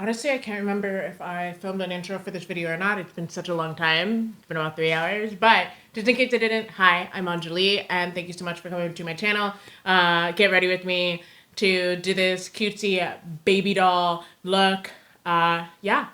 honestly, I can't remember if I filmed an intro for this video or not. It's been such a long time. It's been about 3 hours. But just in case I didn't, hi, I'm Anjuli, and thank you so much for coming to my channel. Get ready with me to do this cutesy baby doll look. Yeah,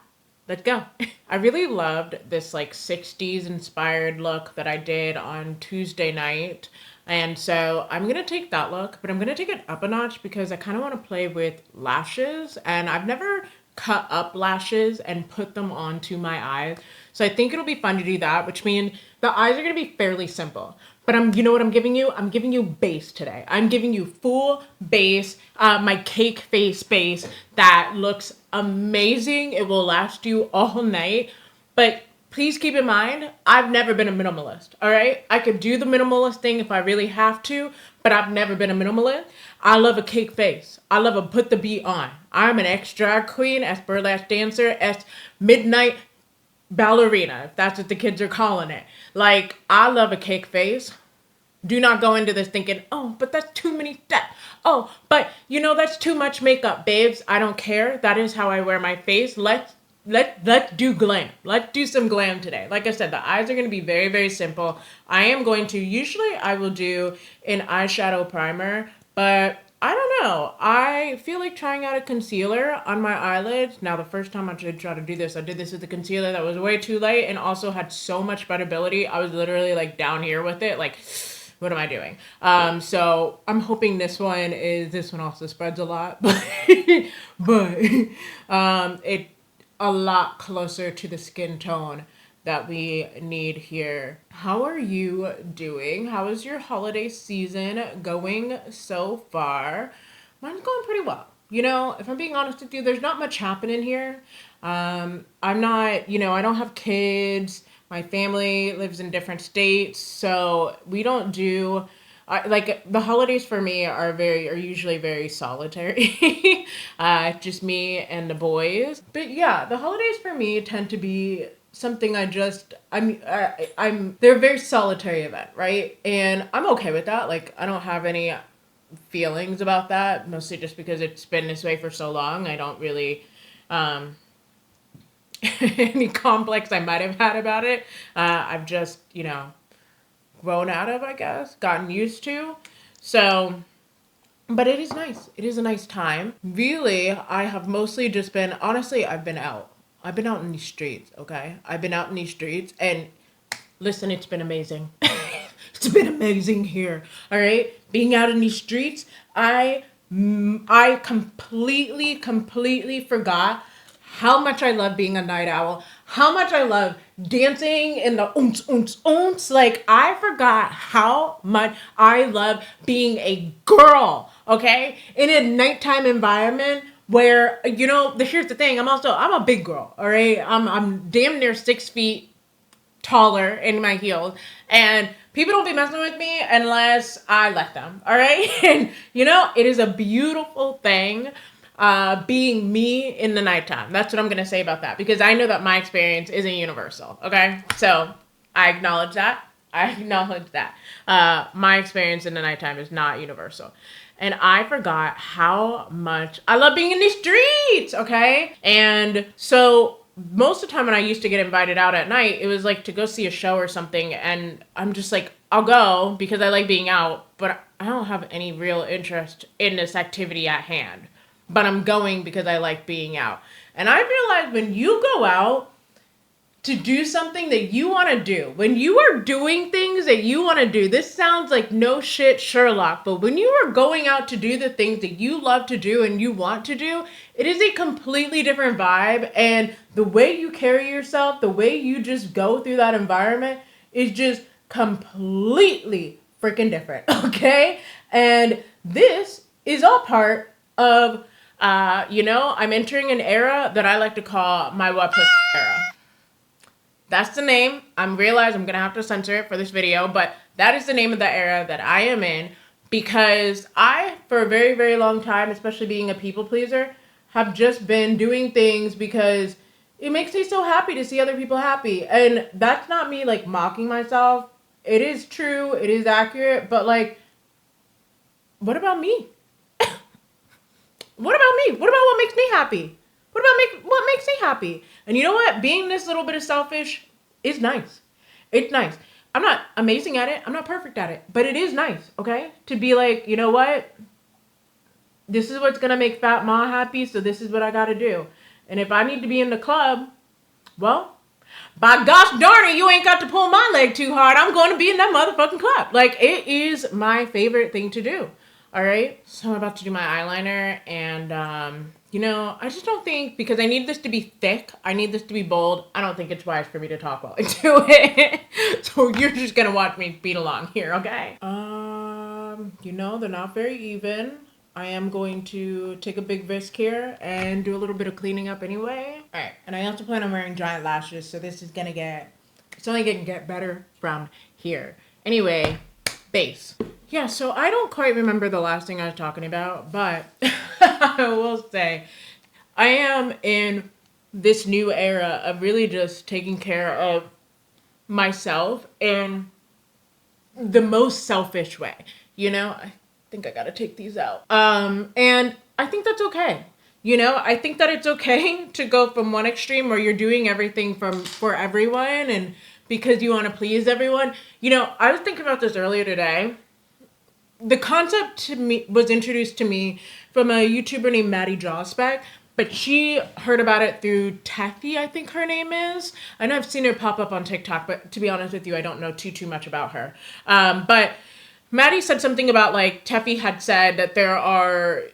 let's go. I really loved this like 60s inspired look that I did on Tuesday night. And so I'm going to take that look, but I'm going to take it up a notch because I kind of want to play with lashes, and I've never cut up lashes and put them onto my eyes. So I think it'll be fun to do that, which means the eyes are going to be fairly simple. But you know what I'm giving you? I'm giving you base today. I'm giving you full base, my cake face base that looks amazing. It will last you all night. But please keep in mind, I've never been a minimalist, all right? I could do the minimalist thing if I really have to, but I've never been a minimalist. I love a cake face. I love a put the beat on. I'm an ex-drag queen, ex-burlesque dancer, ex-midnight ballerina, if that's what the kids are calling it. Like, I love a cake face. Do not go into this thinking, oh, but that's too many steps. Oh, but you know, that's too much makeup, babes. I don't care. That is how I wear my face. Let's do glam. Let's do some glam today. Like I said, the eyes are going to be very, very simple. Usually I will do an eyeshadow primer, but I don't know. I feel like trying out a concealer on my eyelids. Now, the first time I did try to do this, I did this with a concealer that was way too light and also had so much buttability. I was literally like down here with it. Like, what am I doing? So I'm hoping this one also spreads a lot, but it a lot closer to the skin tone that we need here. How are you doing? How is your holiday season going so far? Mine's going pretty well. You know, if I'm being honest with you, there's not much happening here. I'm not, I don't have kids. My family lives in different states, so we don't do like the holidays for me are usually very solitary. Just me and the boys. But yeah, the holidays for me tend to be something they're a very solitary event, right? And I'm okay with that. Like, I don't have any feelings about that, mostly just because it's been this way for so long. I don't really any complex I might have had about it. I've just, grown out of, I guess, gotten used to. So, but it is nice. It is a nice time. Really, I have mostly just been, honestly, I've been out. I've been out in these streets, okay? I've been out in these streets, and listen, it's been amazing. It's been amazing here, all right? Being out in these streets, I completely forgot how much I love being a night owl, how much I love dancing in the oons. Like, I forgot how much I love being a girl, okay? In a nighttime environment where, here's the thing, I'm a big girl, all right? I'm damn near 6 feet taller in my heels, and people don't be messing with me unless I let them, all right? And, it is a beautiful thing being me in the nighttime. That's what I'm going to say about that, because I know that my experience isn't universal, okay? So I acknowledge that. My experience in the nighttime is not universal. And I forgot how much I love being in these streets, okay? And so most of the time when I used to get invited out at night, it was like to go see a show or something, and I'm just like, I'll go because I like being out, but I don't have any real interest in this activity at hand. But I'm going because I like being out. And I realized when you go out to do something that you want to do, when you are doing things that you want to do, this sounds like no shit Sherlock, but when you are going out to do the things that you love to do and you want to do, it is a completely different vibe. And the way you carry yourself, the way you just go through that environment is just completely freaking different, okay? And this is all part of I'm entering an era that I like to call my what pussy era. That's the name. realized I'm going to have to censor it for this video, but that is the name of the era that I am in, because I, for a very, very long time, especially being a people pleaser, have just been doing things because it makes me so happy to see other people happy. And that's not me like mocking myself. It is true. It is accurate. But like, what about me? What about me? What about what makes me happy? What say happy. And you know what? Being this little bit of selfish is nice. It's nice. I'm not amazing at it. I'm not perfect at it. But it is nice, okay? To be like, you know what? This is what's going to make Fat Ma happy, so this is what I got to do. And if I need to be in the club, well, by gosh darn it, you ain't got to pull my leg too hard. I'm going to be in that motherfucking club. Like, it is my favorite thing to do. All right? So I'm about to do my eyeliner. And, you know, I just don't think, because I need this to be thick, I need this to be bold, I don't think it's wise for me to talk while I do it. So you're just going to watch me beat along here, okay? You know, they're not very even. I am going to take a big risk here and do a little bit of cleaning up anyway. All right, and I also plan on wearing giant lashes, so this is gonna it's only gonna get better from here. Anyway, base. Yeah, so I don't quite remember the last thing I was talking about, but I will say I am in this new era of really just taking care of myself in the most selfish way, you know? I think I gotta take these out. And I think that's okay. You know, I think that it's okay to go from one extreme where you're doing everything for everyone and because you want to please everyone. You know, I was thinking about this earlier today. The concept to me was introduced to me from a YouTuber named Maddie Jawspec, but she heard about it through Teffy, I think her name is. I know I've seen her pop up on TikTok, but to be honest with you, I don't know too much about her. But Maddie said something about, like, Teffy had said that there are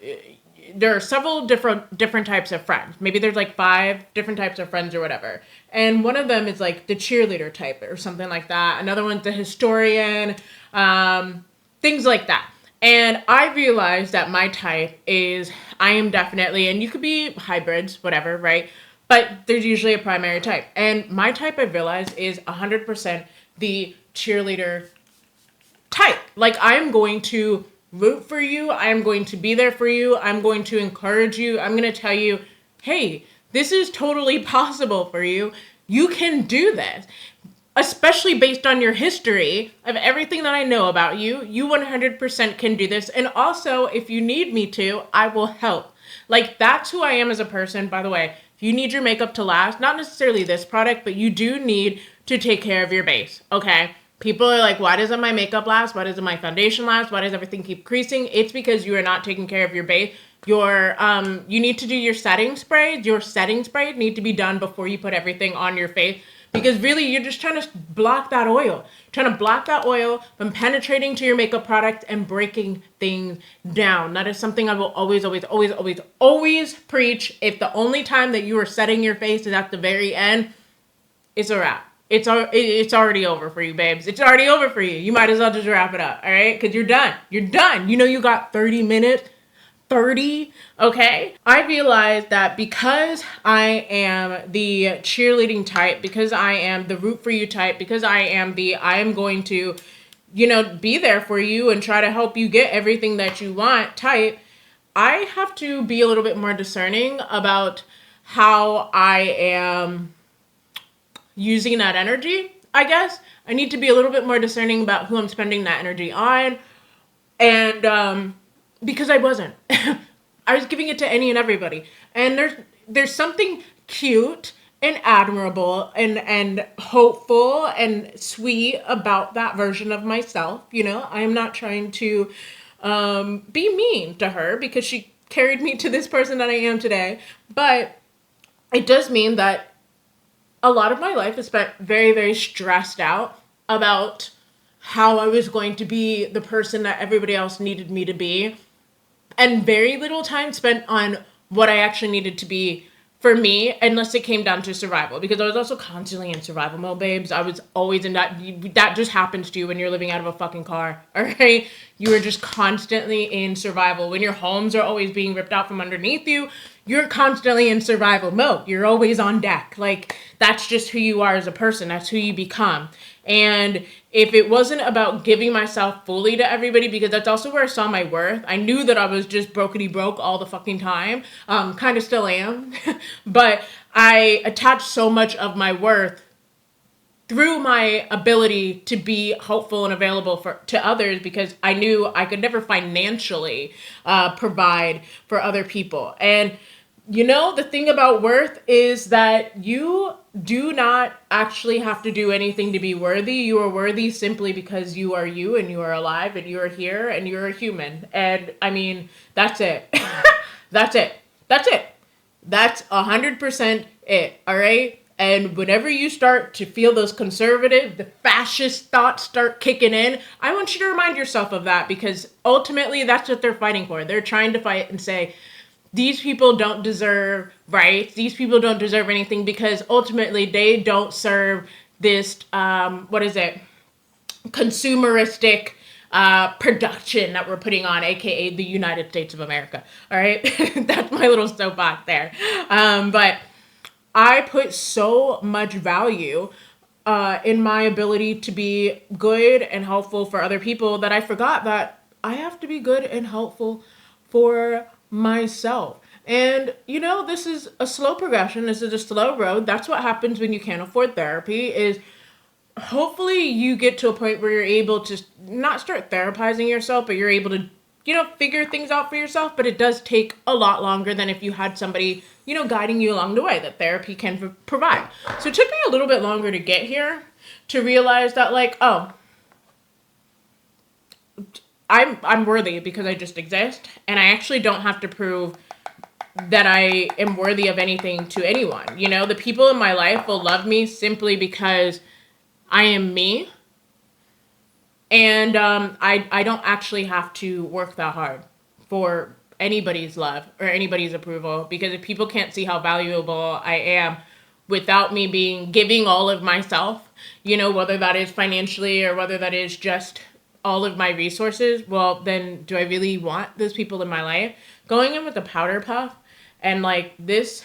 several different types of friends. Maybe there's like 5 different types of friends or whatever. And one of them is like the cheerleader type or something like that. Another one's the historian, things like that. And I realized that my type is, I am definitely, and you could be hybrids, whatever, right? But there's usually a primary type. And my type, I've realized, is 100% the cheerleader type. Like, I'm going to root for you. I'm going to be there for you. I'm going to encourage you. I'm going to tell you, hey, this is totally possible for you. You can do this. Especially based on your history of everything that I know about you, you 100% can do this. And also, if you need me to, I will help. Like, that's who I am as a person. By the way, if you need your makeup to last, not necessarily this product, but you do need to take care of your base, okay? People are like, why doesn't my makeup last? Why doesn't my foundation last? Why does everything keep creasing? It's because you are not taking care of your base. You need to do your setting spray. Your setting spray need to be done before you put everything on your face. Because really, you're just trying to block that oil. Trying to block that oil from penetrating to your makeup product and breaking things down. That is something I will always preach. If the only time that you are setting your face is at the very end, it's a wrap. It's already over for you, babes. It's already over for you. You might as well just wrap it up, all right? Because you're done. You're done. You know you got 30 minutes. 30, okay? I realized that because I am the cheerleading type, because I am the root for you type, because I am going to, you know, be there for you and try to help you get everything that you want type, I have to be a little bit more discerning about how I am using that energy, I guess. I need to be a little bit more discerning about who I'm spending that energy on. And because I wasn't. I was giving it to any and everybody. And there's something cute and admirable and hopeful and sweet about that version of myself. You know, I am not trying to be mean to her because she carried me to this person that I am today. But it does mean that a lot of my life is spent very, very stressed out about how I was going to be the person that everybody else needed me to be. And very little time spent on what I actually needed to be for me, unless it came down to survival. Because I was also constantly in survival mode, babes. I was always in that just happens to you when you're living out of a fucking car, all right? You are just constantly in survival. When your homes are always being ripped out from underneath you, you're constantly in survival mode. You're always on deck. Like, that's just who you are as a person. That's who you become. And if it wasn't about giving myself fully to everybody, because that's also where I saw my worth. I knew that I was just brokety broke all the fucking time. Kind of still am. But I attached so much of my worth through my ability to be hopeful and available to others, because I knew I could never financially provide for other people. And You know, the thing about worth is that you do not actually have to do anything to be worthy. You are worthy simply because you are you and you are alive and you are here and you're a human. And I mean, that's it. That's it. That's it. That's 100% it. All right. And whenever you start to feel those conservative, the fascist thoughts start kicking in, I want you to remind yourself of that, because ultimately that's what they're fighting for. They're trying to fight and say, these people don't deserve rights. These people don't deserve anything, because ultimately they don't serve this, consumeristic production that we're putting on, aka the United States of America. All right. That's my little soapbox there. But I put so much value in my ability to be good and helpful for other people that I forgot that I have to be good and helpful for myself. And, you know, this is a slow progression. This is a slow road. That's what happens when you can't afford therapy, is hopefully you get to a point where you're able to not start therapizing yourself, but you're able to, you know, figure things out for yourself. But it does take a lot longer than if you had somebody, you know, guiding you along the way that therapy can provide. So it took me a little bit longer to get here, to realize that, like, oh, I'm worthy because I just exist, and I actually don't have to prove that I am worthy of anything to anyone. You know, the people in my life will love me simply because I am me, and I don't actually have to work that hard for anybody's love or anybody's approval, because if people can't see how valuable I am without me giving all of myself, you know, whether that is financially or whether that is just all of my resources, well, then do I really want those people in my life? Going in with a powder puff and like this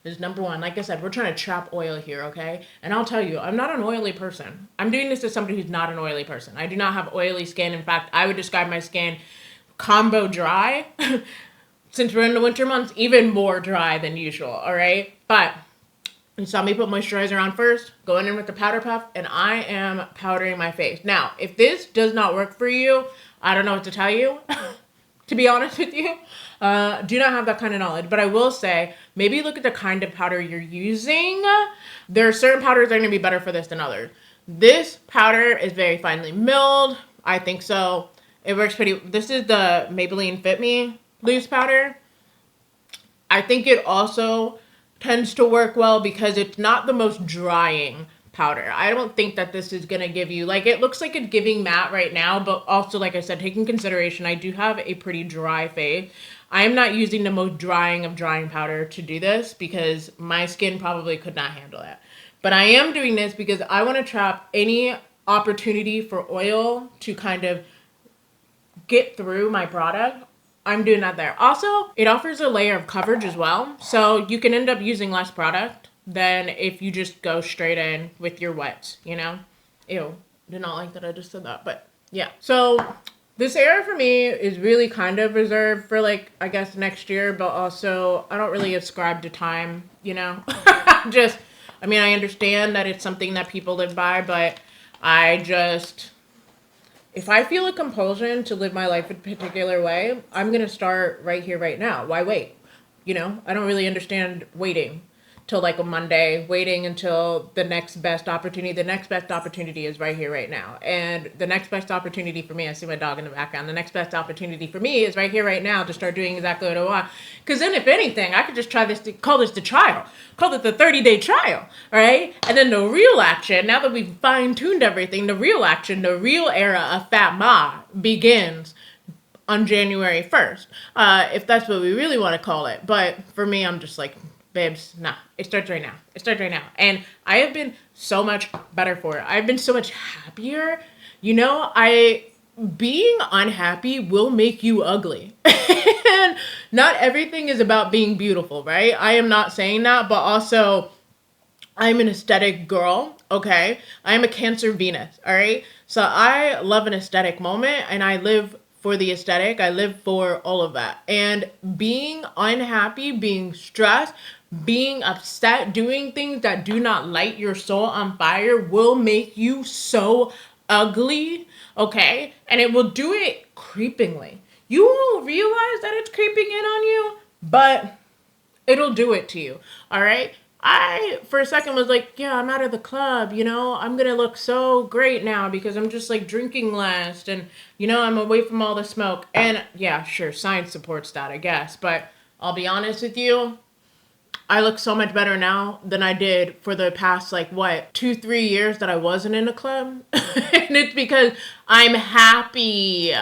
is number one. Like I said, we're trying to trap oil here, okay? And I'll tell you, I'm not an oily person. I'm doing this to somebody who's not an oily person. I do not have oily skin. In fact, I would describe my skin combo dry. Since we're in the winter months, even more dry than usual, all right? But you saw me put moisturizer on first, going in with the powder puff, and I am powdering my face. Now, if this does not work for you, I don't know what to tell you, to be honest with you. Do not have that kind of knowledge. But I will say, maybe look at the kind of powder you're using. There are certain powders that are going to be better for this than others. This powder is very finely milled. I think so. It works pretty. This is the Maybelline Fit Me loose powder. I think it also tends to work well because it's not the most drying powder. I don't think that this is going to give you, like, it looks like it's giving matte right now, but also, like I said, taking consideration, I do have a pretty dry face. I am not using the most drying of drying powder to do this because my skin probably could not handle it. But I am doing this because I want to trap any opportunity for oil to kind of get through my product. I'm doing that there. Also, it offers a layer of coverage as well. So you can end up using less product than if you just go straight in with your wets, you know? Ew, did not like that I just said that, but yeah. So this era for me is really kind of reserved for, like, I guess next year, but also I don't really ascribe to time, you know? I mean, I understand that it's something that people live by, but if I feel a compulsion to live my life a particular way, I'm going to start right here, right now. Why wait? You know, I don't really understand waiting till like a Monday, waiting until the next best opportunity. The next best opportunity is right here, right now. And the next best opportunity for me, I see my dog in the background. The next best opportunity for me is right here, right now to start doing exactly what I want. Because then if anything, I could just call this the trial. Call it the 30-day trial, right? And then the real action, now that we've fine-tuned everything, the real action, the real era of Fat Ma begins on January 1st. If that's what we really want to call it. But for me, I'm just like, babes, nah, it starts right now. It starts right now. And I have been so much better for it. I've been so much happier. You know, being unhappy will make you ugly. And not everything is about being beautiful, right? I am not saying that, but also I'm an aesthetic girl, okay? I'm a Cancer Venus, all right? So I love an aesthetic moment, and I live for the aesthetic. I live for all of that. And being unhappy, being stressed, being upset, doing things that do not light your soul on fire will make you so ugly, okay? And it will do it creepingly. You won't realize that it's creeping in on you, but It'll do it to you. All right. I, for a second, was like, yeah, I'm out of the club, I'm going to look so great now because I'm just like drinking less and, I'm away from all the smoke. And yeah, sure, science supports that, I guess. But I'll be honest with you, I look so much better now than I did for the past, like, what, 2, 3 years that I wasn't in a club. And it's because I'm happy.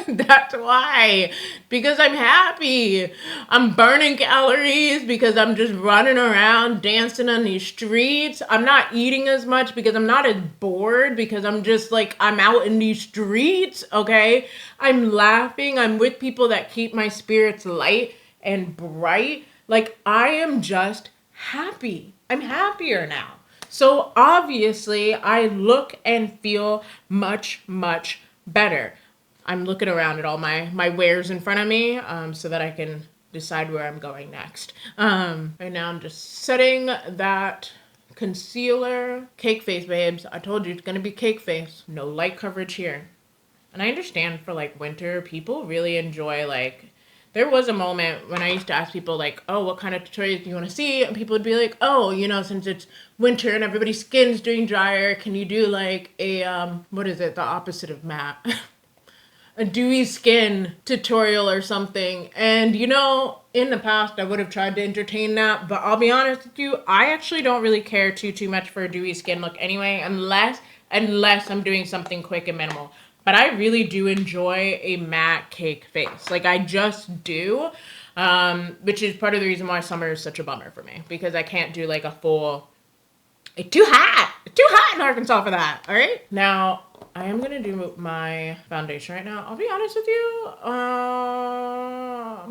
That's why. Because I'm happy. I'm burning calories because I'm just running around dancing on these streets. I'm not eating as much because I'm not as bored because I'm just like, I'm out in these streets, okay? I'm laughing. I'm with people that keep my spirits light and bright. Like, I am just happy. I'm happier now. So obviously, I look and feel much, much better. I'm looking around at all my wares in front of me so that I can decide where I'm going next. Right now, I'm just setting that concealer. Cake face, babes. I told you it's going to be cake face. No light coverage here. And I understand for, like, winter, people really enjoy, like, there was a moment when I used to ask people, like, oh, what kind of tutorials do you want to see? And people would be like, oh, since it's winter and everybody's skin's doing drier, can you do, like, a, what is it, the opposite of matte? A dewy skin tutorial or something. And, in the past, I would have tried to entertain that. But I'll be honest with you, I actually don't really care too much for a dewy skin look anyway, unless I'm doing something quick and minimal. But I really do enjoy a matte cake face. Like, I just do. Which is part of the reason why summer is such a bummer for me. Because I can't do, like, a full... It's too hot! It's too hot in Arkansas for that, alright? Now, I am going to do my foundation right now. I'll be honest with you. I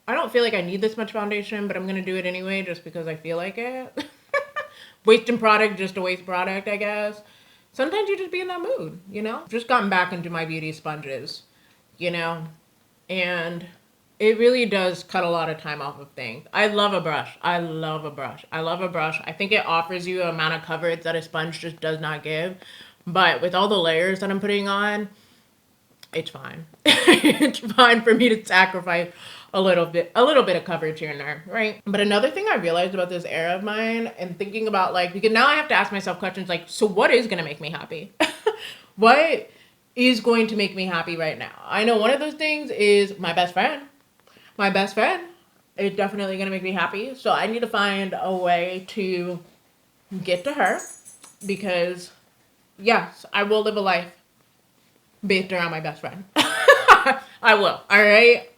don't feel like I need this much foundation, but I'm going to do it anyway just because I feel like it. Wasting product just to waste product, I guess. Sometimes you just be in that mood, Just gotten back into my beauty sponges, and it really does cut a lot of time off of things. I love a brush. I think it offers you an amount of coverage that a sponge just does not give. But with all the layers that I'm putting on, it's fine. It's fine for me to sacrifice a little bit of coverage here and there, right? But another thing I realized about this era of mine and thinking about, like, because now I have to ask myself questions like, so what is going to make me happy? What is going to make me happy right now? I know one of those things is my best friend. My best friend is definitely going to make me happy. So I need to find a way to get to her because, yes, I will live a life based around my best friend. I will. All right.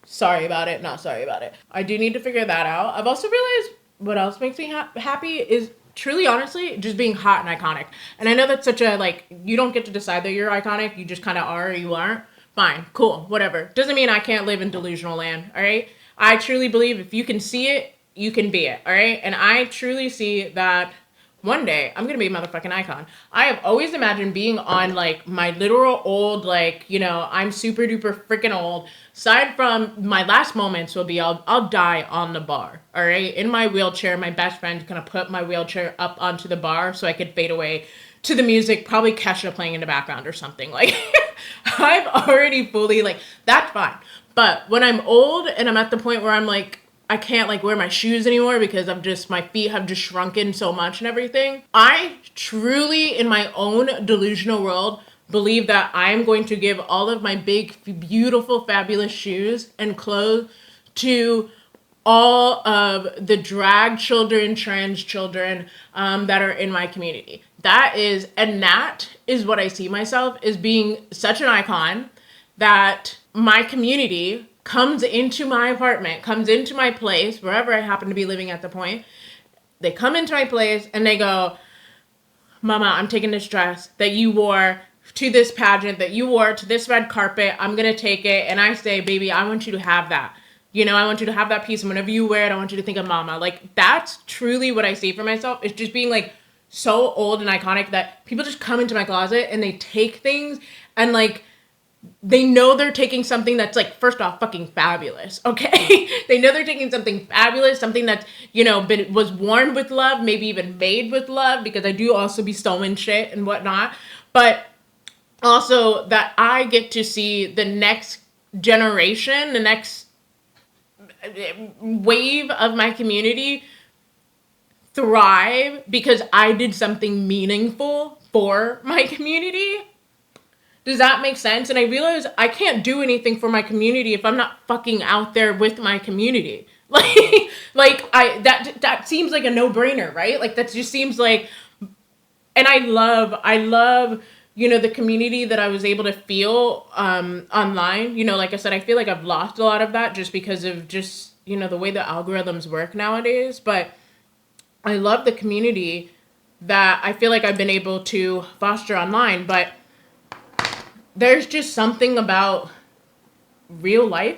Sorry about it. Not sorry about it. I do need to figure that out. I've also realized what else makes me happy is truly, honestly, just being hot and iconic. And I know that's such a, like, you don't get to decide that you're iconic. You just kind of are or you aren't. Fine. Cool. Whatever. Doesn't mean I can't live in delusional land. All right. I truly believe if you can see it, you can be it. All right. And I truly see that one day I'm going to be a motherfucking icon. I have always imagined being on, like, my literal old, like, I'm super duper freaking old. Aside from my last moments will be I'll die on the bar. All right. In my wheelchair, my best friend's going to put my wheelchair up onto the bar so I could fade away to the music, probably Kesha playing in the background or something. Like, I've already fully, like, that's fine. But when I'm old and I'm at the point where I'm like, I can't, like, wear my shoes anymore because my feet have just shrunken so much and everything. I truly, in my own delusional world, believe that I am going to give all of my big, beautiful, fabulous shoes and clothes to all of the drag children, trans children that are in my community. That is what I see myself as being such an icon that my community comes into my apartment, comes into my place, wherever I happen to be living at the point. They come into my place and they go, Mama, I'm taking this dress that you wore to this pageant, that you wore to this red carpet. I'm going to take it. And I say, baby, I want you to have that. I want you to have that piece. And whenever you wear it, I want you to think of Mama. Like, that's truly what I see for myself. It's just being, like, so old and iconic that people just come into my closet and they take things and, like, they know they're taking something that's, like, first off, fucking fabulous, okay? They know they're taking something fabulous, something that's, was worn with love, maybe even made with love, because I do also be stolen shit and whatnot, but also that I get to see the next generation, the next wave of my community thrive because I did something meaningful for my community. Does that make sense? And I realize I can't do anything for my community if I'm not fucking out there with my community. That seems like a no-brainer, right? Like that just seems like, and I love, the community that I was able to feel online. Like I said, I feel like I've lost a lot of that just because of just, the way the algorithms work nowadays. But I love the community that I feel like I've been able to foster online. But there's just something about real life.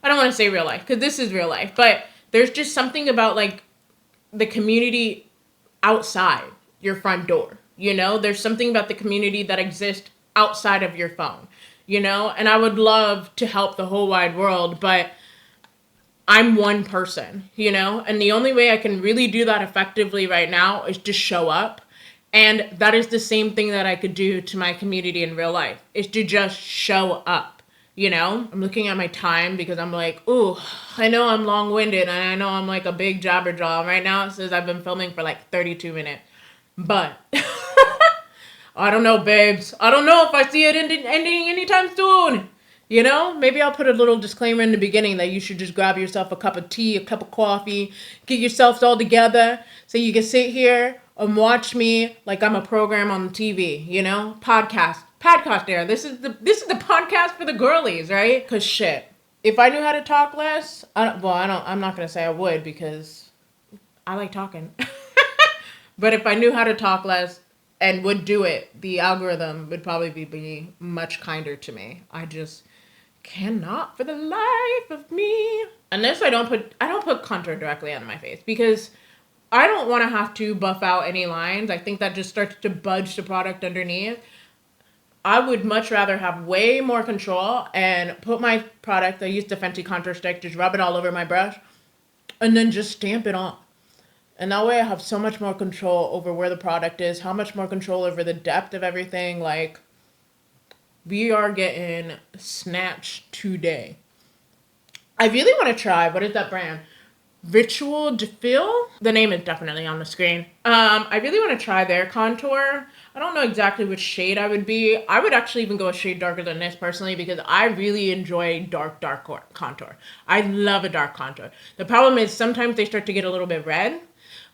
I don't want to say real life because this is real life, but there's just something about like the community outside your front door. There's something about the community that exists outside of your phone, and I would love to help the whole wide world, but I'm one person, and the only way I can really do that effectively right now is to show up. And that is the same thing that I could do to my community in real life, is to just show up. I'm looking at my time because I'm like, ooh, I know I'm long-winded and I know I'm like a big jabberjaw. Right now it says I've been filming for like 32 minutes. But I don't know, babes. I don't know if I see it ending anytime soon. Maybe I'll put a little disclaimer in the beginning that you should just grab yourself a cup of tea, a cup of coffee, get yourselves all together so you can sit here and watch me like I'm a program on the TV, podcast era. This is the podcast for the girlies, right? Cause shit, if I knew how to talk less, I'm not gonna say I would because I like talking. But if I knew how to talk less and would do it, the algorithm would probably be much kinder to me. I just cannot for the life of me. Unless I don't put contour directly on my face because I don't want to have to buff out any lines. I think that just starts to budge the product underneath. I would much rather have way more control and put my product, I use the Fenty contour stick, just rub it all over my brush and then just stamp it on. And that way I have so much more control over where the product is, how much more control over the depth of everything. Like, we are getting snatched today. I really want to try, what is that brand? Ritual de Fil. The name is definitely on the screen. I really want to try their contour. I don't know exactly which shade I would be. I would actually even go a shade darker than this personally because I really enjoy dark contour. I love a dark contour. The problem is sometimes they start to get a little bit red.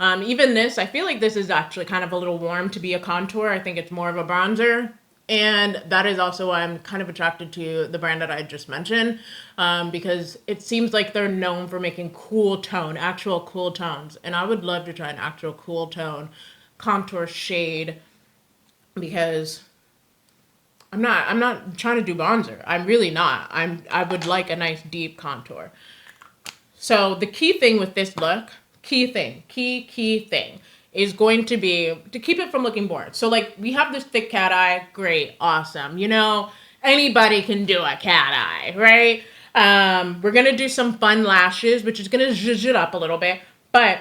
Even this, I feel like this is actually kind of a little warm to be a contour. I think it's more of a bronzer. And that is also why I'm kind of attracted to the brand that I just mentioned, because it seems like they're known for making actual cool tones. And I would love to try an actual cool tone contour shade because I'm not trying to do bronzer. I'm really not. I would like a nice deep contour. So the key thing with this look, key thing, is going to be to keep it from looking bored. So like we have this thick cat eye, great, awesome. Anybody can do a cat eye, right? We're gonna do some fun lashes, which is gonna zhuzh it up a little bit, but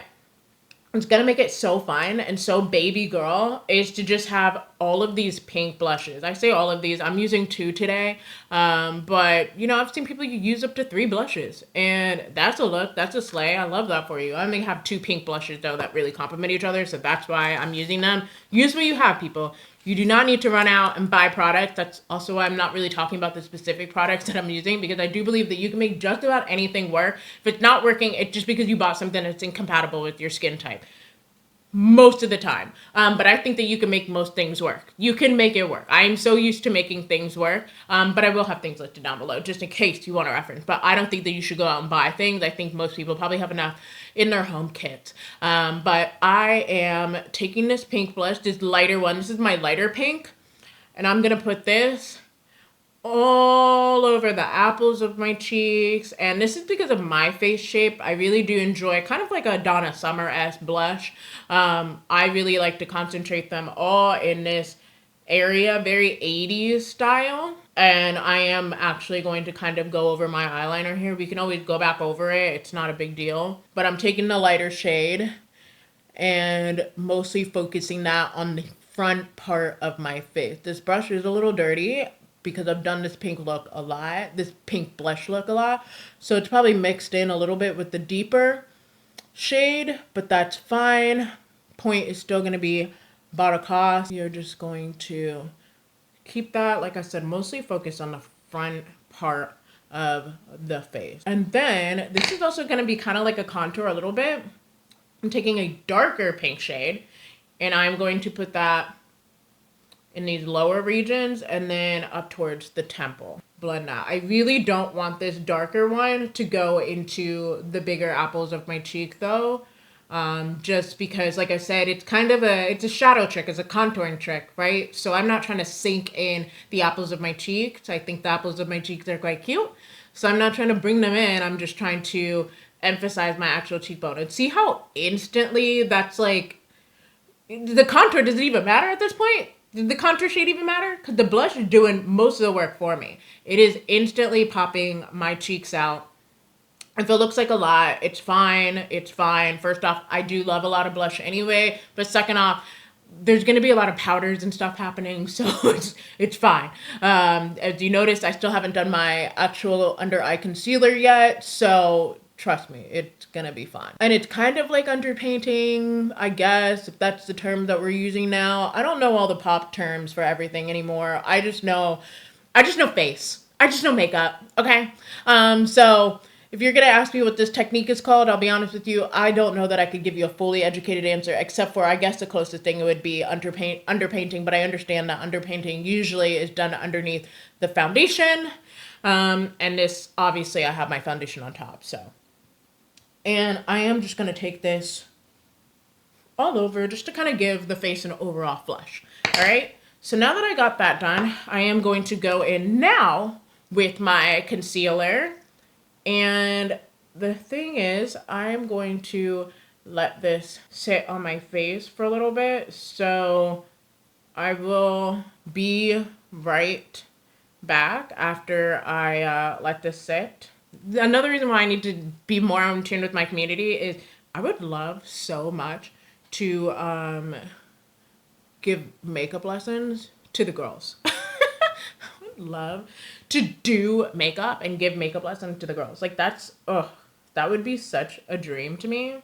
it's gonna make it so fun and so baby girl is to just have all of these pink blushes. I say all of these, I'm using 2 today, but I've seen people use up to 3 blushes, and that's a look, that's a slay. I love that for you. I only have 2 pink blushes though that really complement each other, so that's why I'm using them. Use what you have, people. You do not need to run out and buy products. That's also why I'm not really talking about the specific products that I'm using, because I do believe that you can make just about anything work. If it's not working, it's just because you bought something that's incompatible with your skin type. Most of the time. But I think that you can make most things work. You can make it work. I am so used to making things work. But I will have things listed down below just in case you want to reference. But I don't think that you should go out and buy things. I think most people probably have enough in their home kits. But I am taking this pink blush, this lighter one. This is my lighter pink. And I'm going to put this all over the apples of my cheeks. And this is because of my face shape. I really do enjoy kind of like a Donna Summer-esque blush. I really like to concentrate them all in this area, very 80s style. And I am actually going to kind of go over my eyeliner here. We can always go back over it. It's not a big deal. But I'm taking the lighter shade and mostly focusing that on the front part of my face. This brush is a little dirty, because I've done this pink look a lot, this pink blush look a lot. So it's probably mixed in a little bit with the deeper shade, but that's fine. Point is still going to be about a cost. You're just going to keep that, like I said, mostly focused on the front part of the face. And then this is also going to be kind of like a contour a little bit. I'm taking a darker pink shade and I'm going to put that in these lower regions and then up towards the temple. Blend that. I really don't want this darker one to go into the bigger apples of my cheek though. Just because, like I said, it's kind of it's a shadow trick, it's a contouring trick, right? So I'm not trying to sink in the apples of my cheeks. I think the apples of my cheeks are quite cute. So I'm not trying to bring them in. I'm just trying to emphasize my actual cheekbone. And see how instantly that's like, the contour doesn't even matter at this point. Did the contour shade even matter? Because the blush is doing most of the work for me. It is instantly popping my cheeks out. If it looks like a lot, it's fine. It's fine. First off, I do love a lot of blush anyway. But second off, there's going to be a lot of powders and stuff happening. So it's fine. As you noticed, I still haven't done my actual under eye concealer yet. So trust me, it's going to be fine. And it's kind of like underpainting, I guess, if that's the term that we're using now. I don't know all the pop terms for everything anymore. I just know face. I just know makeup. Okay. So if you're going to ask me what this technique is called, I'll be honest with you, I don't know that I could give you a fully educated answer, except for, I guess the closest thing would be underpainting, but I understand that underpainting usually is done underneath the foundation. And this, obviously, I have my foundation on top, so. And I am just going to take this all over just to kind of give the face an overall flush. All right. So now that I got that done, I am going to go in now with my concealer. And the thing is, I'm going to let this sit on my face for a little bit. So I will be right back after I let this sit. Another reason why I need to be more in tune with my community is I would love so much to give makeup lessons to the girls. I would love to do makeup and give makeup lessons to the girls. Like that would be such a dream to me,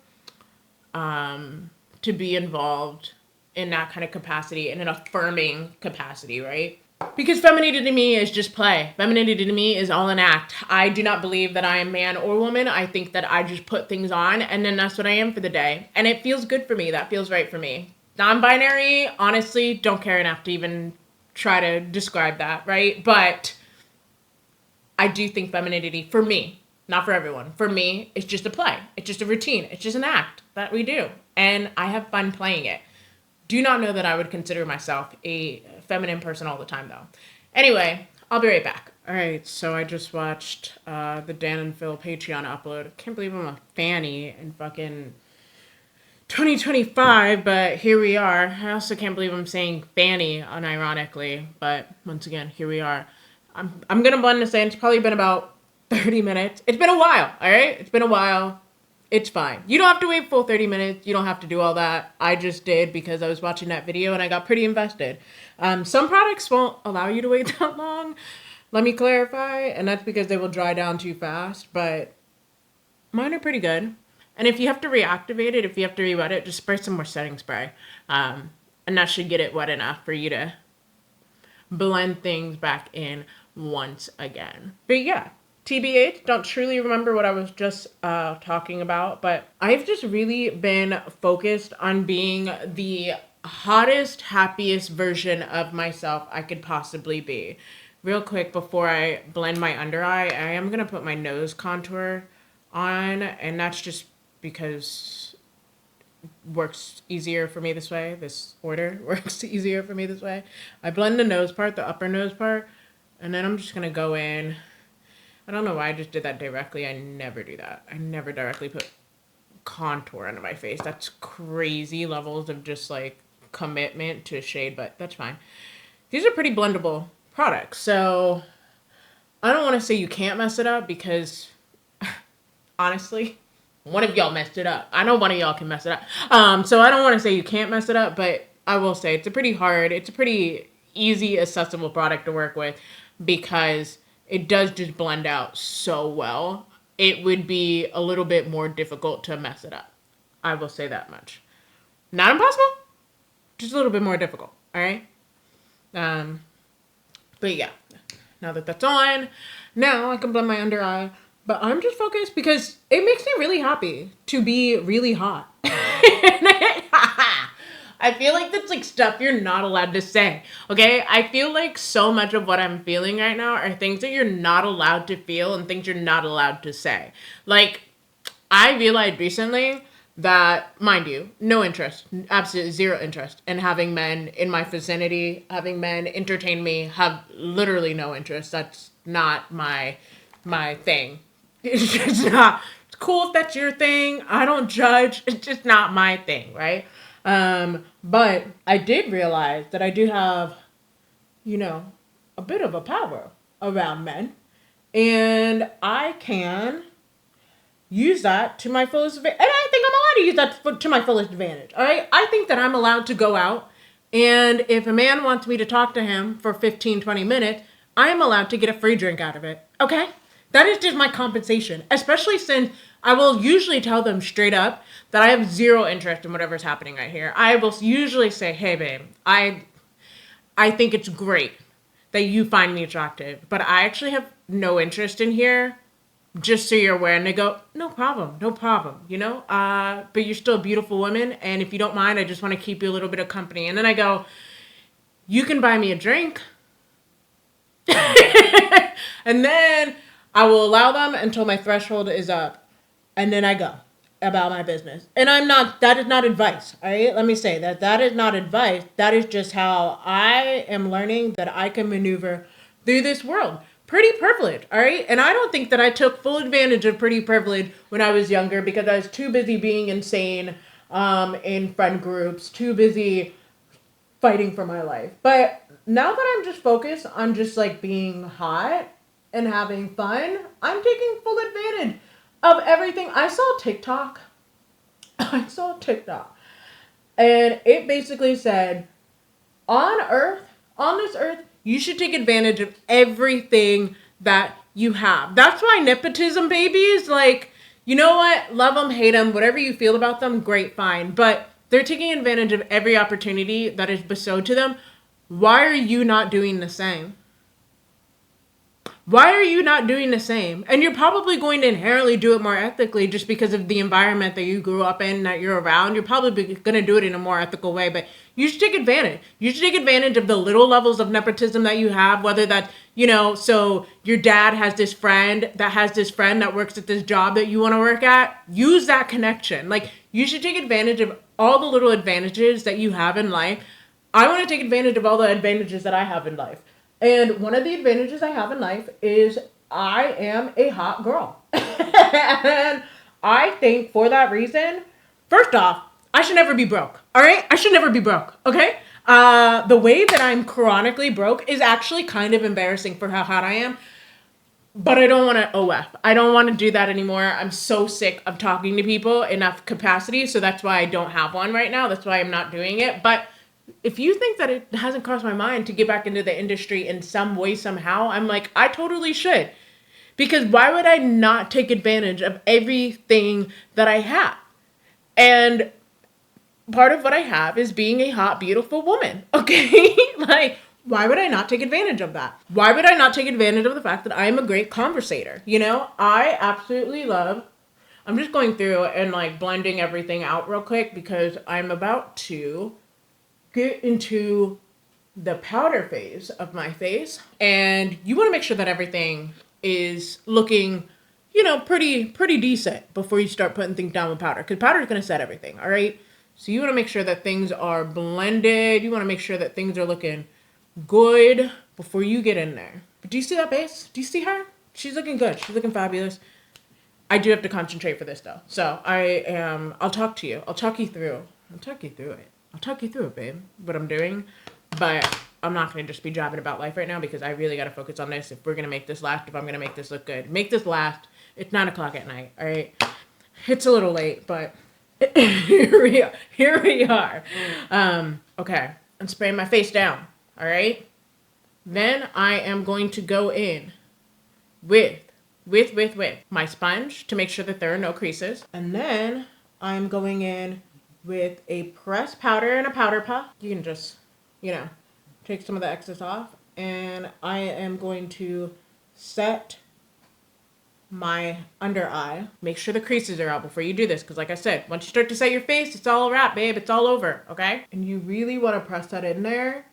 to be involved in that kind of capacity, in an affirming capacity, right? Because femininity to me is just play. Femininity to me is all an act. I do not believe that I am man or woman. I think that I just put things on and then that's what I am for the day. And it feels good for me. That feels right for me. Non-binary, honestly, don't care enough to even try to describe that, right? But I do think femininity, for me, not for everyone, for me, it's just a play. It's just a routine. It's just an act that we do. And I have fun playing it. Do not know that I would consider myself a feminine person all the time, though. Anyway, I'll be right back. All right, so I just watched the Dan and Phil Patreon upload. I can't believe I'm a fanny in fucking 2025, but here we are. I also can't believe I'm saying fanny unironically, but once again, here we are. I'm gonna blend this in. It's probably been about 30 minutes. It's been a while, all right? It's been a while. It's fine. You don't have to wait full 30 minutes. You don't have to do all that. I just did because I was watching that video and I got pretty invested. Some products won't allow you to wait that long. Let me clarify. And that's because they will dry down too fast. But mine are pretty good. And if you have to reactivate it, if you have to re-wet it, just spray some more setting spray. And that should get it wet enough for you to blend things back in once again. But yeah. TBH, don't truly remember what I was just talking about, but I've just really been focused on being the hottest, happiest version of myself I could possibly be. Real quick, before I blend my under eye, I am going to put my nose contour on, and that's just because it works easier for me this way. This order works easier for me this way. I blend the nose part, the upper nose part, and then I'm just going to go in. I don't know why I just did that directly. I never do that. I never directly put contour under my face. That's crazy levels of just like commitment to a shade, but that's fine. These are pretty blendable products. So I don't want to say you can't mess it up because honestly, one of y'all messed it up. I know one of y'all can mess it up. So I don't want to say you can't mess it up, but I will say it's a pretty easy, accessible product to work with. because it does just blend out so well. It would be a little bit more difficult to mess it up. I will say that much. Not impossible, just a little bit more difficult. All right. But yeah, now that that's on, now I can blend my under eye. But I'm just focused because it makes me really happy to be really hot. I feel like that's like stuff you're not allowed to say. Okay? I feel like so much of what I'm feeling right now are things that you're not allowed to feel and things you're not allowed to say. Like, I realized recently that, mind you, no interest, absolutely zero interest in having men in my vicinity, having men entertain me, have literally no interest. That's not my thing. It's just not. It's cool if that's your thing. I don't judge. It's just not my thing, right? But I did realize that I do have, a bit of a power around men, and I can use that to my fullest advantage. And I think I'm allowed to use that to my fullest advantage. All right. I think that I'm allowed to go out, and if a man wants me to talk to him for 15, 20 minutes, I am allowed to get a free drink out of it. Okay. That is just my compensation, especially since I will usually tell them straight up that I have zero interest in whatever's happening right here. I will usually say, hey, babe, I think it's great that you find me attractive, but I actually have no interest in here, just so you're aware. And they go, no problem, but you're still a beautiful woman, and if you don't mind, I just want to keep you a little bit of company. And then I go, you can buy me a drink. And then I will allow them until my threshold is up, and then I go about my business. And that is not advice, all right? Let me say that is not advice. That is just how I am learning that I can maneuver through this world. Pretty privilege, all right? And I don't think that I took full advantage of pretty privilege when I was younger because I was too busy being insane in friend groups, too busy fighting for my life. But now that I'm just focused on just like being hot and having fun, I'm taking full advantage of everything. I saw TikTok, and it basically said, on this earth, you should take advantage of everything that you have. That's why nepotism babies, like, you know what? Love them, hate them, whatever you feel about them, great, fine. But they're taking advantage of every opportunity that is bestowed to them. Why are you not doing the same? Why are you not doing the same? And you're probably going to inherently do it more ethically just because of the environment that you grew up in, that you're around. You're probably going to do it in a more ethical way, but you should take advantage. You should take advantage of the little levels of nepotism that you have, whether that, so your dad has this friend that works at this job that you want to work at. Use that connection. Like, you should take advantage of all the little advantages that you have in life. I want to take advantage of all the advantages that I have in life. And one of the advantages I have in life is I am a hot girl. And I think for that reason, first off, I should never be broke. All right? I should never be broke. Okay? The way that I'm chronically broke is actually kind of embarrassing for how hot I am. But I don't want to OF. I don't want to do that anymore. I'm so sick of talking to people enough capacity. So that's why I don't have one right now. That's why I'm not doing it. But if you think that it hasn't crossed my mind to get back into the industry in some way, somehow, I'm like, I totally should. Because why would I not take advantage of everything that I have? And part of what I have is being a hot, beautiful woman. Okay? Like, why would I not take advantage of that? Why would I not take advantage of the fact that I am a great conversator? I absolutely love, I'm just going through and like blending everything out real quick because I'm about to get into the powder phase of my face, and you want to make sure that everything is looking, pretty decent before you start putting things down with powder, because powder is going to set everything, all right? So you want to make sure that things are blended. You want to make sure that things are looking good before you get in there. But do you see that base? Do you see her? She's looking good. She's looking fabulous. I do have to concentrate for this though. So I'll talk to you. I'll talk you through it, babe, what I'm doing. But I'm not going to just be jobbing about life right now because I really got to focus on this if we're going to make this last, if I'm going to make this look good. Make this last. It's 9:00 at night, all right? It's a little late, but here we are. Okay, I'm spraying my face down, all right? Then I am going to go in with my sponge to make sure that there are no creases. And then I'm going in with a pressed powder and a powder puff. You can just, take some of the excess off. And I am going to set my under eye. Make sure the creases are out before you do this, because like I said, once you start to set your face, it's all a wrap, babe. It's all over, okay? And you really want to press that in there.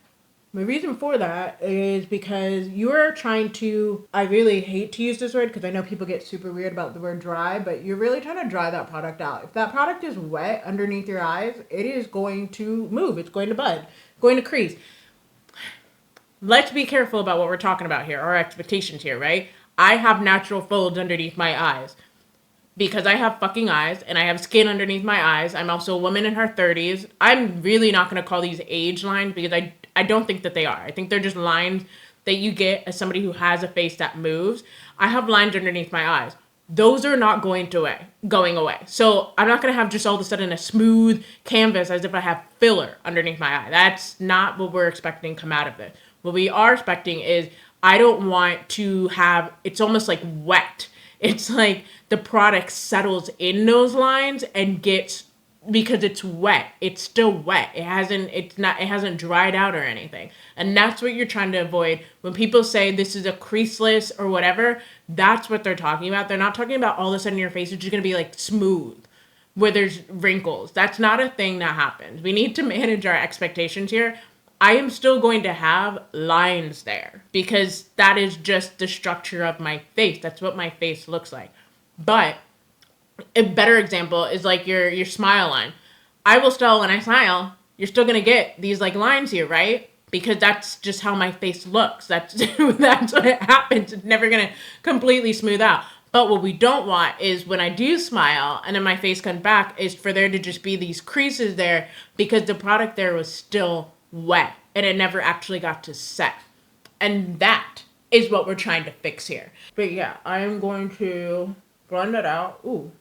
My reason for that is because you're trying to, I really hate to use this word because I know people get super weird about the word dry, but you're really trying to dry that product out. If that product is wet underneath your eyes, it is going to move. It's going to bud, going to crease. Let's be careful about what we're talking about here, our expectations here, right? I have natural folds underneath my eyes because I have fucking eyes and I have skin underneath my eyes. I'm also a woman in her 30s. I'm really not going to call these age lines because I don't think that they are. I think they're just lines that you get as somebody who has a face that moves. I have lines underneath my eyes. Those are not going away. So I'm not going to have just all of a sudden a smooth canvas as if I have filler underneath my eye. That's not what we're expecting come out of this. What we are expecting is I don't want to have, it's almost like wet. It's like the product settles in those lines and gets, because it's wet. It's still wet. It hasn't dried out or anything. And that's what you're trying to avoid. When people say this is a creaseless or whatever, that's what they're talking about. They're not talking about all of a sudden your face is just going to be like smooth where there's wrinkles. That's not a thing that happens. We need to manage our expectations here. I am still going to have lines there because that is just the structure of my face. That's what my face looks like. But a better example is like your smile line. I will still, when I smile, you're still going to get these like lines here, right? Because that's just how my face looks. That's what happens. It's never going to completely smooth out. But what we don't want is when I do smile and then my face comes back is for there to just be these creases there because the product there was still wet and it never actually got to set. And that is what we're trying to fix here. But yeah, I am going to blend it out. Ooh,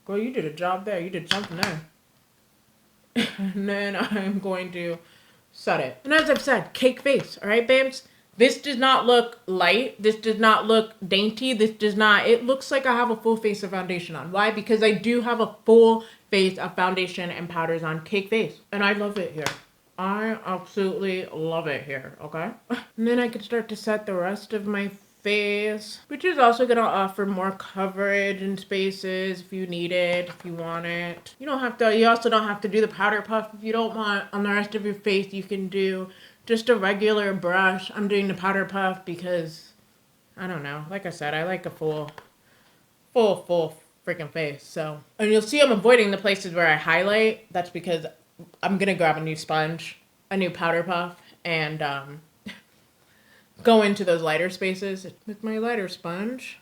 girl, you did a job there. You did something there. And then I'm going to set it. And as I've said, cake face, all right, babes? This does not look light. This does not look dainty. It looks like I have a full face of foundation on. Why? Because I do have a full face of foundation and powders on cake face. And I love it here. I absolutely love it here, okay? And then I can start to set the rest of my face, which is also going to offer more coverage and spaces if you need it, if you want it. You also don't have to do the powder puff if you don't want. On the rest of your face, you can do just a regular brush. I'm doing the powder puff because, I don't know, like I said, I like a full freaking face, so. And you'll see I'm avoiding the places where I highlight. That's because I'm going to grab a new sponge, a new powder puff, and go into those lighter spaces with my lighter sponge.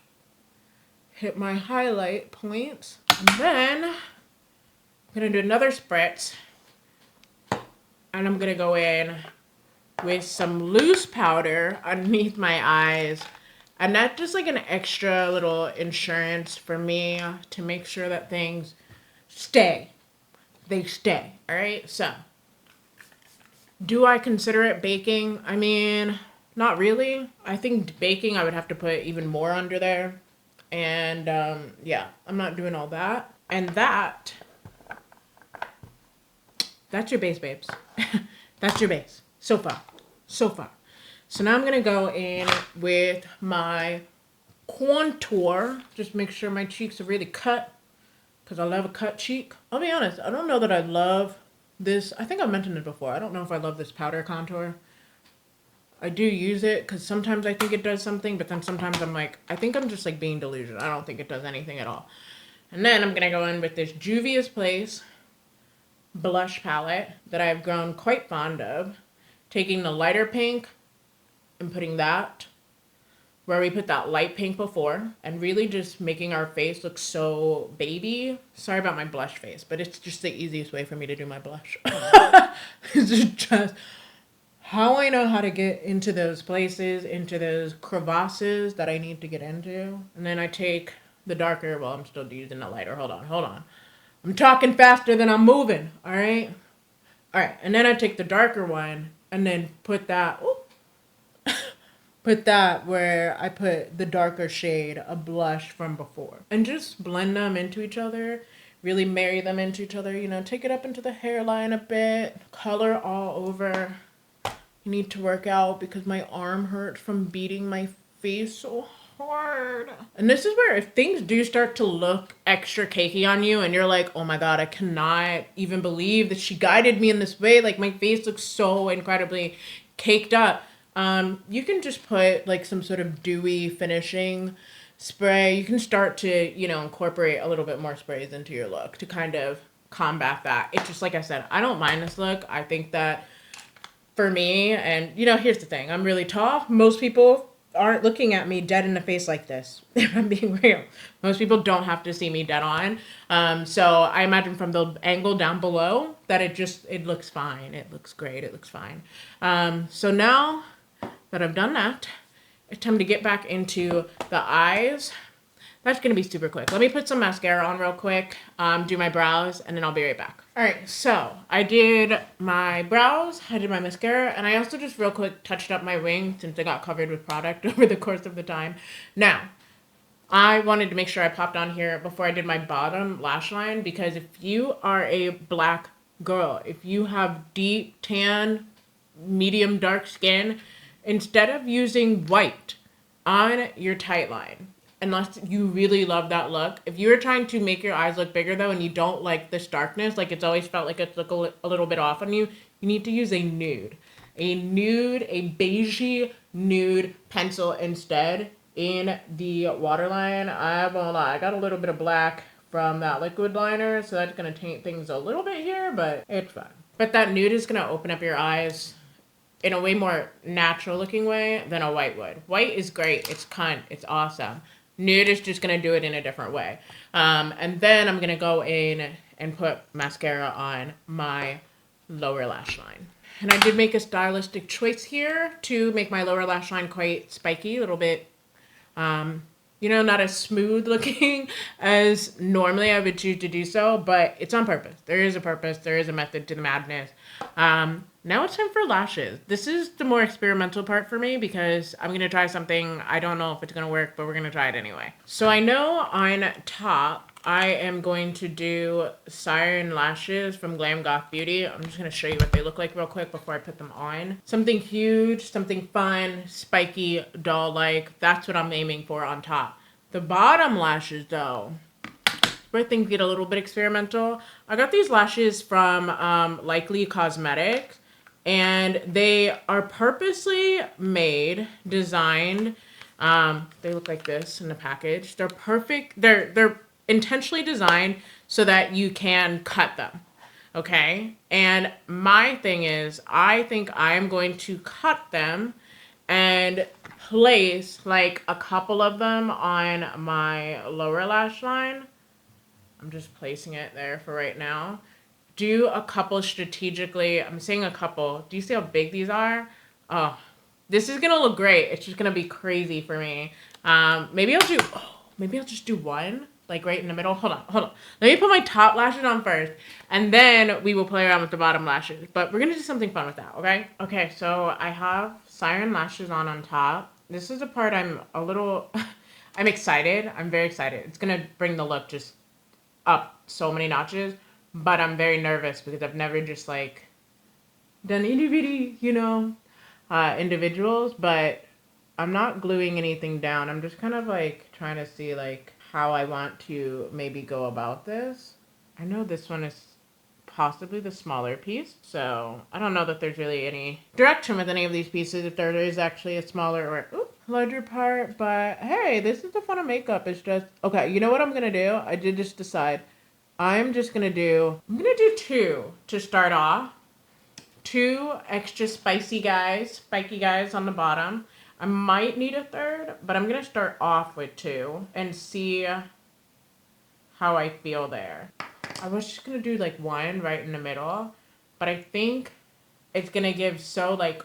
Hit my highlight points. And then I'm going to do another spritz. And I'm going to go in with some loose powder underneath my eyes. And that's just like an extra little insurance for me to make sure that things stay. They stay, all right? So, do I consider it baking? I mean, not really. I think baking, I would have to put even more under there. And, yeah, I'm not doing all that. And that's your base, babes. That's your base. So far. So now I'm going to go in with my contour. Just make sure my cheeks are really cut. Because I love a cut cheek. I'll be honest, I don't know that I love this. I think I've mentioned it before. I don't know if I love this powder contour. I do use it because sometimes I think it does something, but then sometimes I'm like, I think I'm just like being delusional. I don't think it does anything at all. And then I'm going to go in with this Juvia's Place blush palette that I've grown quite fond of. Taking the lighter pink and putting that where we put that light pink before, and really just making our face look so baby. Sorry about my blush face, but it's just the easiest way for me to do my blush. It's just how I know how to get into those places, into those crevasses that I need to get into. And then I take the darker, well, I'm still using the lighter. Hold on. I'm talking faster than I'm moving, all right? All right, and then I take the darker one and then put that, put that where I put the darker shade of blush from before. And just blend them into each other. Really marry them into each other. You know, take it up into the hairline a bit. Color all over. I need to work out because my arm hurts from beating my face so hard. And this is where if things do start to look extra cakey on you and you're like, oh my God, I cannot even believe that she guided me in this way. Like my face looks so incredibly caked up. You can just put like some sort of dewy finishing spray. You can start to, you know, incorporate a little bit more sprays into your look to kind of combat that. It's just like I said, I don't mind this look. I think that for me, and you know, here's the thing, I'm really tall. Most people aren't looking at me dead in the face like this, if I'm being real. Most people don't have to see me dead on. So I imagine from the angle down below that it looks fine. It looks great. It looks fine. So now that I've done that, it's time to get back into the eyes. That's going to be super quick. Let me put some mascara on real quick, do my brows, and then I'll be right back. All right, so I did my brows, I did my mascara, and I also just real quick touched up my wing since I got covered with product over the course of the time. Now, I wanted to make sure I popped on here before I did my bottom lash line because if you are a black girl, if you have deep tan, medium dark skin, instead of using white on your tight line, unless you really love that look. If you're trying to make your eyes look bigger though and you don't like this darkness, like it's always felt like it's look a little bit off on you, you need to use a nude. A beigey nude pencil instead in the waterline. I won't lie, I got a little bit of black from that liquid liner, so that's going to taint things a little bit here, but it's fine. But that nude is going to open up your eyes in a way more natural looking way than a white would. White is great, it's it's awesome. Nude is just going to do it in a different way. And then I'm going to go in and put mascara on my lower lash line. And I did make a stylistic choice here to make my lower lash line quite spiky, a little bit, you know, not as smooth looking as normally I would choose to do so, but it's on purpose. There is a purpose. There is a method to the madness. Now it's time for lashes. This is the more experimental part for me because I'm going to try something. I don't know if it's going to work, but we're going to try it anyway. So I know on top, I am going to do Siren Lashes from Glam Goth Beauty. I'm just going to show you what they look like real quick before I put them on. Something huge, something fun, spiky, doll-like. That's what I'm aiming for on top. The bottom lashes, though, where things get a little bit experimental. I got these lashes from Likely Cosmetics, and they are purposely made, designed. They look like this in the package. They're perfect. They're intentionally designed so that you can cut them. Okay? And my thing is, I think I'm going to cut them and place like a couple of them on my lower lash line. I'm just placing it there for right now. Do a couple strategically. I'm saying a couple. Do you see how big these are? Oh, this is gonna look great. It's just gonna be crazy for me. Maybe I'll just do one, like right in the middle. Hold on. Let me put my top lashes on first, and then we will play around with the bottom lashes. But we're gonna do something fun with that, okay? Okay, so I have Siren Lashes on top. This is the part I'm a little, I'm excited. I'm very excited. It's gonna bring the look just up so many notches, but I'm very nervous because I've never just like done itty bitty, you know, individuals, but I'm not gluing anything down. I'm just kind of like trying to see like how I want to maybe go about this. I know this one is possibly the smaller piece, so I don't know that there's really any direction with any of these pieces if there is actually a smaller or larger part, but hey, this is the fun of makeup. It's just, okay, you know what I'm gonna do? I did just decide. I'm gonna do two to start off. Two extra spiky guys on the bottom. I might need a third, but I'm gonna start off with two and see how I feel there. I was just gonna do like one right in the middle, but I think it's gonna give so like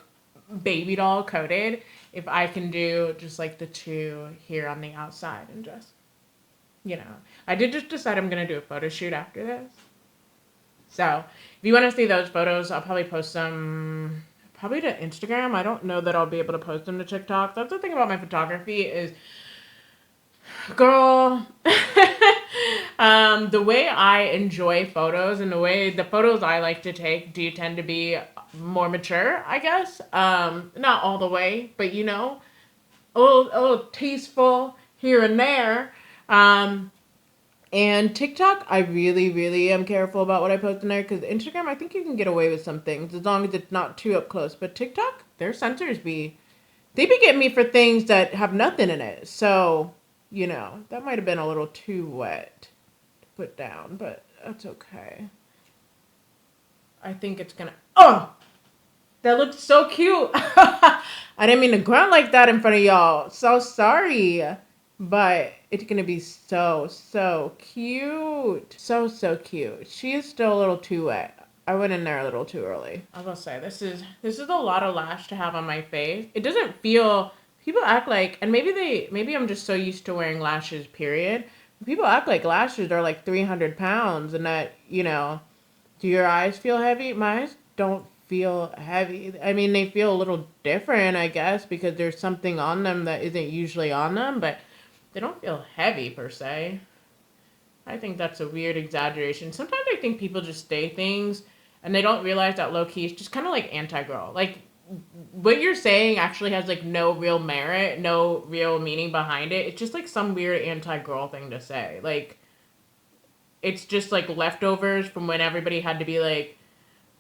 baby doll coated if I can do just like the two here on the outside and just, you know. I did just decide I'm gonna do a photo shoot after this. So if you want to see those photos, I'll probably post them probably to Instagram. I don't know that I'll be able to post them to TikTok. That's the thing about my photography is, girl, the way I enjoy photos and the way the photos I like to take do tend to be more mature, I guess. Not all the way, but you know, a little tasteful here and there. And TikTok, I really, really am careful about what I post in there, because Instagram, I think you can get away with some things as long as it's not too up close. But TikTok, their censors they be getting me for things that have nothing in it. So, you know, that might have been a little too wet to put down, but that's okay. I think it's gonna, oh, that looks so cute. I didn't mean to grunt like that in front of y'all. So sorry. But it's going to be so, so cute. So, so cute. She is still a little too wet. I went in there a little too early. I will say, this is a lot of lash to have on my face. It doesn't feel, people act like, and maybe I'm just so used to wearing lashes, period. People act like lashes are like 300 pounds and that, you know, do your eyes feel heavy? My eyes don't feel heavy. I mean, they feel a little different, I guess, because there's something on them that isn't usually on them, but they don't feel heavy per se. I think that's a weird exaggeration. Sometimes I think people just say things and they don't realize that low key is just kind of like anti-girl. Like what you're saying actually has like no real merit, no real meaning behind it. It's just like some weird anti-girl thing to say. Like it's just like leftovers from when everybody had to be like,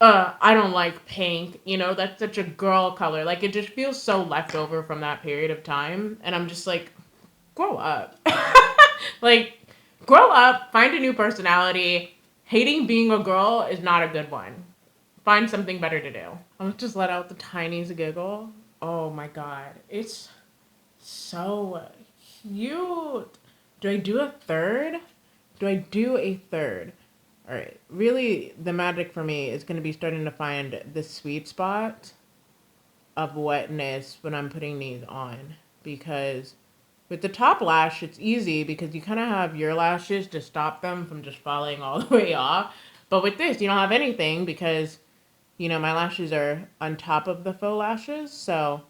I don't like pink. You know, that's such a girl color. Like it just feels so leftover from that period of time. And I'm just like, grow up. Like, grow up, find a new personality. Hating being a girl is not a good one. Find something better to do. I'll just let out the tiniest giggle. Oh my god. It's so cute. Do I do a third? Alright. Really, the magic for me is going to be starting to find the sweet spot of wetness when I'm putting these on. Because with the top lash, it's easy because you kind of have your lashes to stop them from just falling all the way off. But with this, you don't have anything because, you know, my lashes are on top of the faux lashes. So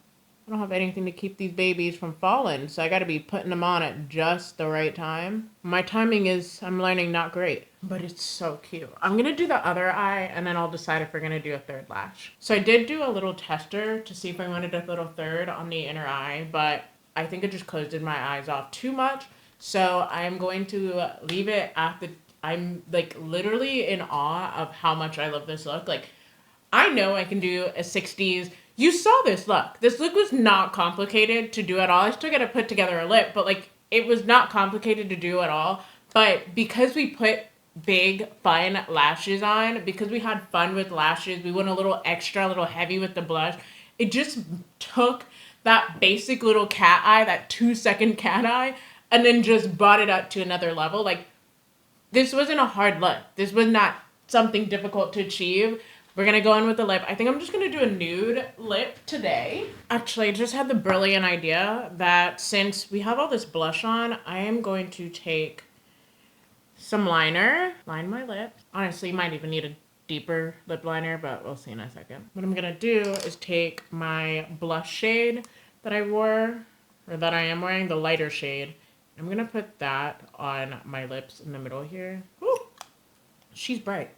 I don't have anything to keep these babies from falling. So I got to be putting them on at just the right time. My timing is, I'm learning, not great. But it's so cute. I'm going to do the other eye and then I'll decide if we're going to do a third lash. So I did do a little tester to see if I wanted a little third on the inner eye. But I think it just closed my eyes off too much. So I'm going to leave it at the, I'm like literally in awe of how much I love this look. Like I know I can do a 60s. You saw this look. This look was not complicated to do at all. I still got to put together a lip, but like it was not complicated to do at all. But because we put big fun lashes on, because we had fun with lashes, we went a little extra, a little heavy with the blush. It just took that basic little cat eye, that 2-second cat eye, and then just brought it up to another level. Like, this wasn't a hard look. This was not something difficult to achieve. We're going to go in with the lip. I think I'm just going to do a nude lip today. Actually, I just had the brilliant idea that since we have all this blush on, I am going to take some liner, line my lips. Honestly, you might even need a deeper lip liner, but we'll see in a second. What I'm gonna do is take my blush shade that I wore, or that I am wearing, the lighter shade. I'm gonna put that on my lips in the middle here. Woo! She's bright.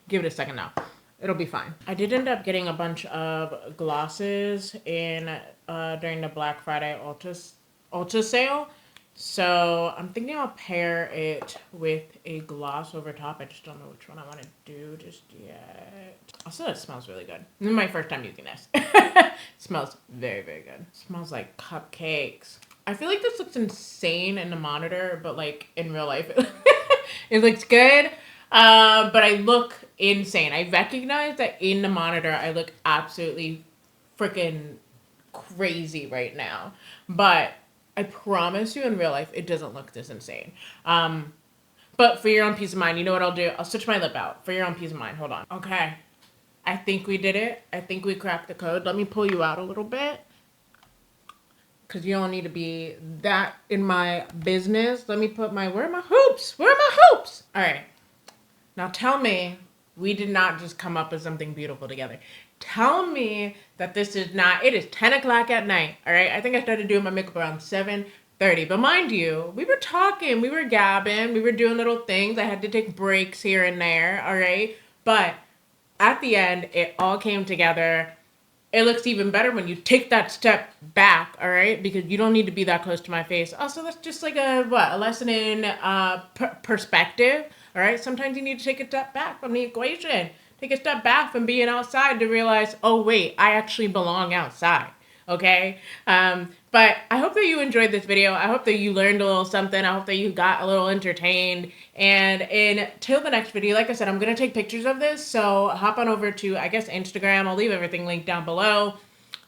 Give it a second now. It'll be fine. I did end up getting a bunch of glosses in during the Black Friday Ulta sale. So I'm thinking I'll pair it with a gloss over top. I just don't know which one I want to do just yet. Also, it smells really good. This is my first time using this. It smells very, very good. It smells like cupcakes. I feel like this looks insane in the monitor, but like in real life, it looks good. But I look insane. I recognize that in the monitor, I look absolutely freaking crazy right now. But I promise you in real life, it doesn't look this insane. But for your own peace of mind, you know what I'll do? I'll switch my lip out for your own peace of mind. Hold on. Okay. I think we did it. I think we cracked the code. Let me pull you out a little bit, because you don't need to be that in my business. Let me put my, where are my hoops? Where are my hoops? All right. Now tell me we did not just come up with something beautiful together. tell me that this is not, it is 10 o'clock at night, all right? I think I started doing my makeup around 7:30. But mind you, we were talking, we were gabbing, we were doing little things. I had to take breaks here and there, all right? But at the end, it all came together. It looks even better when you take that step back, all right? Because you don't need to be that close to my face. Also, that's just like a lesson in perspective, all right? Sometimes you need to take a step back from the equation. Take a step back from being outside to realize, oh wait, I actually belong outside. Okay. But I hope that you enjoyed this video. I hope that you learned a little something. I hope that you got a little entertained. And until the next video, like I said, I'm going to take pictures of this. So hop on over to, I guess, Instagram. I'll leave everything linked down below.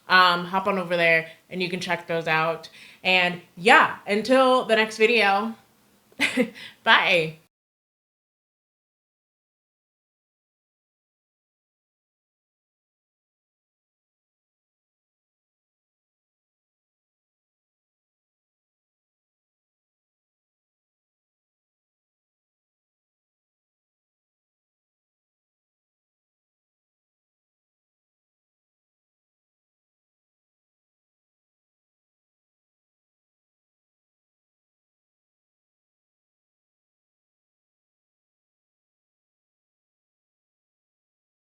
Hop on over there and you can check those out. And yeah, until the next video, bye.